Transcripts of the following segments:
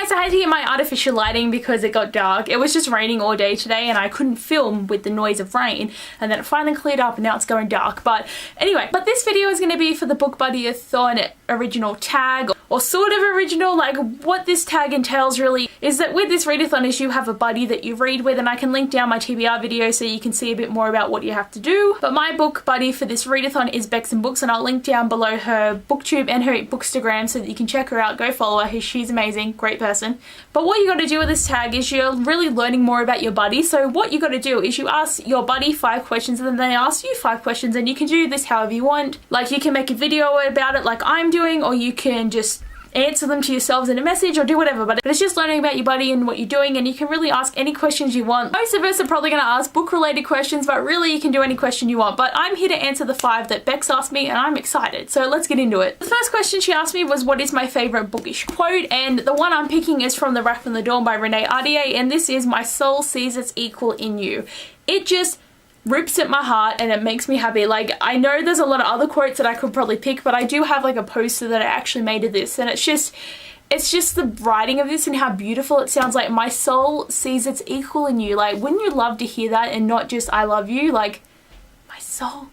guys, I had to get my artificial lighting because it got dark. It was just raining all day today and I couldn't film with the noise of rain, and then it finally cleared up and now it's going dark. But anyway, this video is going to be for the BookBuddyAthon original tag, or sort of original. Like, what this tag entails really is that with this readathon issue you have a buddy that you read with, and I can link down my TBR video so you can see a bit more about what you have to do. But my book buddy for this readathon is Bex and Books, and I'll link down below her Booktube and her Bookstagram so that you can check her out. Go follow her. She's amazing, great person. But what you got to do with this tag is you're really learning more about your buddy. So what you got to do is you ask your buddy 5 questions and then they ask you 5 questions, and you can do this however you want. Like, you can make a video about it like I'm doing, or you can just answer them to yourselves in a message, or do whatever, but it's just learning about your buddy and what you're doing, and you can really ask any questions you want. Most of us are probably going to ask book related questions, but really you can do any question you want. But I'm here to answer the 5 that Bex asked me, and I'm excited, so let's get into it. The first question she asked me was, what is my favourite bookish quote? And the one I'm picking is from The Wrath from the Dawn by readathon, and this is, "My soul sees its equal in you." It just rips at my heart and it makes me happy. Like, I know there's a lot of other quotes that I could probably pick, but I do have like a poster that I actually made of this, and it's just the writing of this and how beautiful it sounds. Like, my soul sees its equal in you. Like, wouldn't you love to hear that and not just I love you? Like, my soul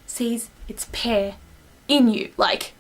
sees its pair in you. Like,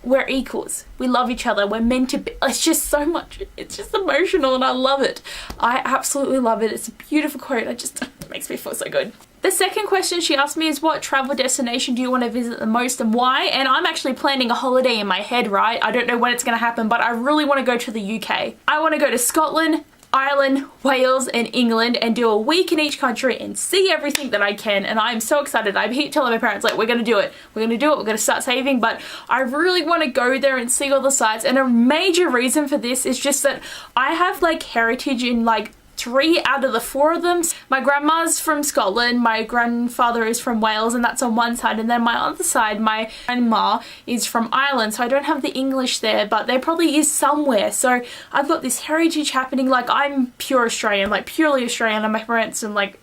we're equals, we love each other, we're meant to be. It's just so much, it's just emotional and I love it. I absolutely love it. It's a beautiful quote. It makes me feel so good. The second question she asked me is, what travel destination do you want to visit the most and why? And I'm actually planning a holiday in my head, right? I don't know when it's going to happen, but I really want to go to the UK. I want to go to Scotland, Ireland, Wales and England and do a week in each country and see everything that I can, and I'm so excited. I keep telling my parents, like, we're gonna do it, we're gonna start saving, but I really want to go there and see all the sites. And a major reason for this is just that I have like heritage in like 3 out of the 4 of them. My grandma's from Scotland, my grandfather is from Wales, and that's on one side, and then my other side, my grandma is from Ireland, so I don't have the English there, but there probably is somewhere. So I've got this heritage happening. Like, I'm pure Australian, like purely Australian, and my parents and like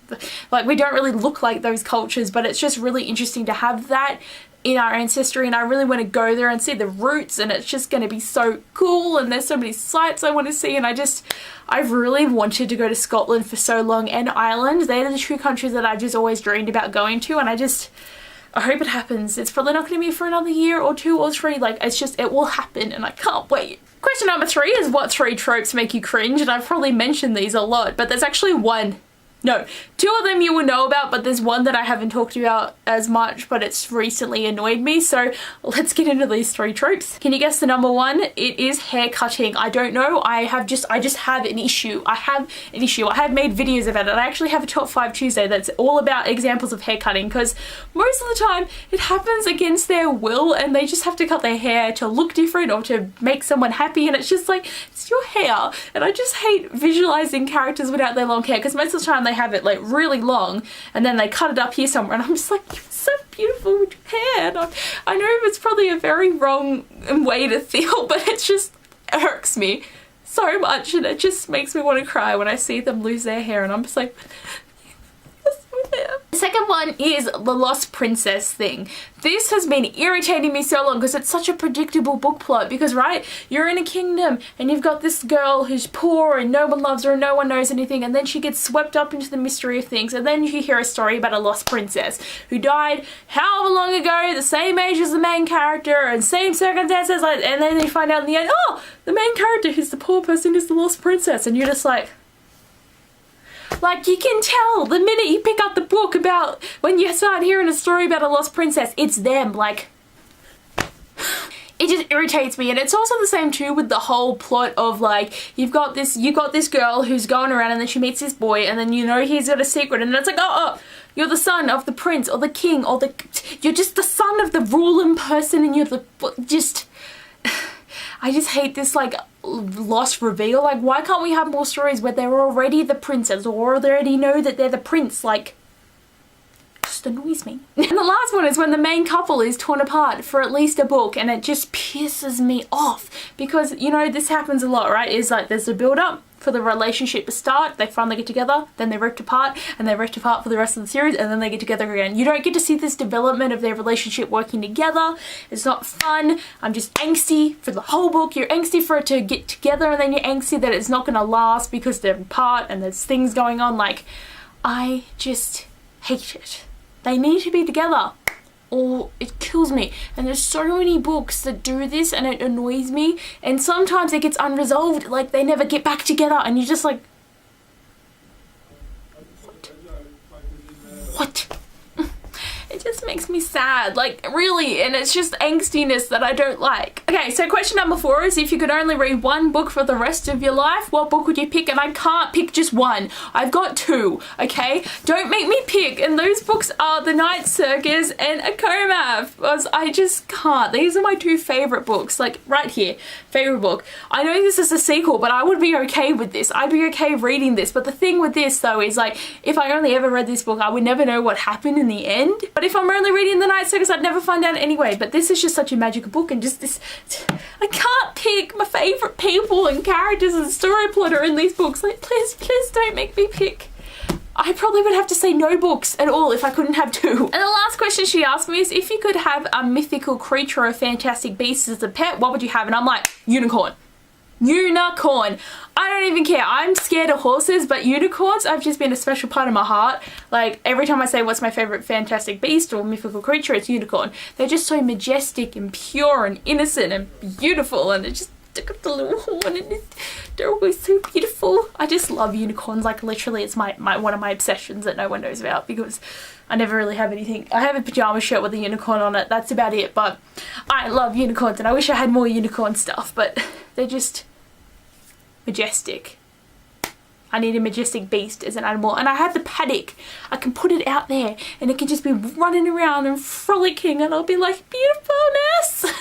we don't really look like those cultures, but it's just really interesting to have that in our ancestry, and I really want to go there and see the roots, and it's just going to be so cool, and there's so many sites I want to see, and I've really wanted to go to Scotland for so long, and Ireland. They're the 2 countries that I've just always dreamed about going to, and I hope it happens. It's probably not going to be for another year or 2 or 3, like, it will happen and I can't wait. Question number 3 is, what 3 tropes make you cringe? And I've probably mentioned these a lot, but there's actually 2 of them you will know about, but there's one that I haven't talked about as much, but it's recently annoyed me. So let's get into these 3 tropes. Can you guess the number 1? It is hair cutting. I don't know. I just have an issue. I have made videos about it. I actually have a top 5 Tuesday that's all about examples of hair cutting, because most of the time it happens against their will and they just have to cut their hair to look different or to make someone happy, and it's just like, it's your hair. And I just hate visualizing characters without their long hair, because most of the time they have it like really long and then they cut it up here somewhere, and I'm just like, you're so beautiful with your hair. And I know it's probably a very wrong way to feel, but it just irks me so much, and it just makes me want to cry when I see them lose their hair, and I'm just like, the second one is the lost princess thing. This has been irritating me so long because it's such a predictable book plot, because right, you're in a kingdom and you've got this girl who's poor and no one loves her and no one knows anything, and then she gets swept up into the mystery of things, and then you hear a story about a lost princess who died however long ago, the same age as the main character and same circumstances, and then you find out in the end, oh, the main character who's the poor person is the lost princess, and you're just like, you can tell the minute you pick up the book about when you start hearing a story about a lost princess, it's them. Like, it just irritates me. And it's also the same too with the whole plot of like, you got this girl who's going around and then she meets this boy, and then you know he's got a secret, and it's like, oh, you're the son of the prince or the king, or you're just the son of the ruling person, and you're I just hate this like lost reveal. Like, why can't we have more stories where they're already the princess or they already know that they're the prince? Like, just annoys me. And the last one is when the main couple is torn apart for at least a book, and it just pisses me off, because you know this happens a lot, right? Is like there's a build up, for the relationship to start, they finally get together, then they rift apart, and they rift apart for the rest of the series, and then they get together again. You don't get to see this development of their relationship working together. It's not fun. I'm just angsty for the whole book. You're angsty for it to get together, and then you're angsty that it's not going to last because they're apart and there's things going on. Like, I just hate it. They need to be together, or it kills me. And there's so many books that do this and it annoys me, and sometimes it gets unresolved, like they never get back together and you're just like, what? It just makes me sad, like really, and it's just angstiness that I don't like. Okay, so question number 4 is, if you could only read one book for the rest of your life, what book would you pick? And I can't pick just one. I've got 2, okay? Don't make me pick, and those books are The Night Circus and Akomav, because I just can't. These are my 2 favorite books, like right here, favorite book. I know this is a sequel, but I would be okay with this. I'd be okay reading this, but the thing with this though is, like, if I only ever read this book, I would never know what happened in the end. But if I'm only reading The Night Circus, I'd never find out anyway. But this is just such a magical book, and just this, I can't pick my favourite people and characters and story plot are in these books. Like, please don't make me pick. I probably would have to say no books at all if I couldn't have 2. And the last question she asked me is, if you could have a mythical creature or fantastic beast as a pet, what would you have? And I'm like, unicorn. Unicorn. I don't even care. I'm scared of horses, but unicorns have just been a special part of my heart. Like, every time I say what's my favorite fantastic beast or mythical creature, it's unicorn. They're just so majestic and pure and innocent and beautiful, and it's just, they got the little horn and they're always so beautiful. I just love unicorns. Like, literally, it's my one of my obsessions that no one knows about, because I never really have anything. I have a pajama shirt with a unicorn on it. That's about it, but I love unicorns, and I wish I had more unicorn stuff, but they're just majestic. I need a majestic beast as an animal, and I have the paddock. I can put it out there and it can just be running around and frolicking, and I'll be like, beautifulness.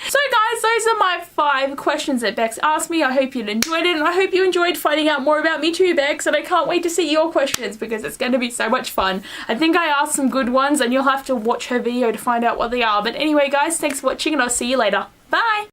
So guys, those are my 5 questions that Bex asked me. I hope you enjoyed it, and I hope you enjoyed finding out more about me too, Bex, and I can't wait to see your questions because it's going to be so much fun. I think I asked some good ones, and you'll have to watch her video to find out what they are. But anyway guys, thanks for watching, and I'll see you later. Bye!